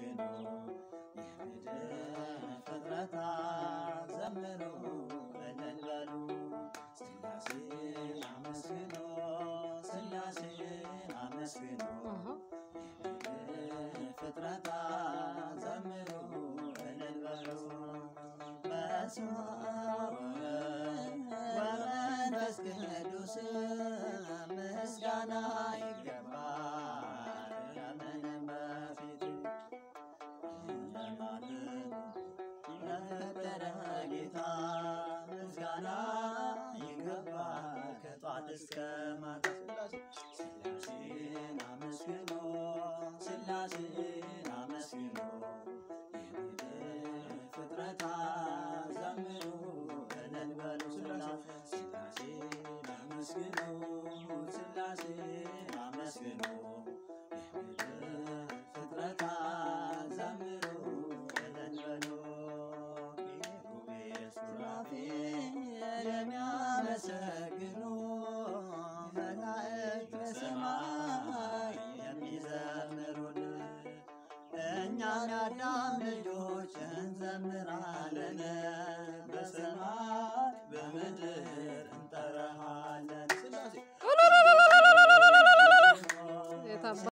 አመስግኑ የምድር ፍጥረታት ዘምሩ እልል በሉ ሥላሴን አመስግኑ ሥላሴን አመስግኑ የምድር ፍጥረታት ዘምሩ እልል በሉ በስመ አብ ወመንፈስ ቅዱስ ምስጋና ይገባል ከምንም በፊት ለማንም ለፈጠረ ጌታ ምስጋና ይገባል ከጧት እስከ ማታ ሥላሴን አመስግኑ ሥላሴን አመስግኑ የምድር ፍጥረታት ዘምሩ እልል በሉ ሥላሴን አመስግኑ ሥላሴን አመስግኑ የምድር ፍጥረታት ዘምሩ እልል በሉ ኪሩቤል ሱራፌል የሚያመሰግኑ መላእክት በሰማይ የሚዘምሩልን እኛም የአዳም ልጆች እንዘምራለን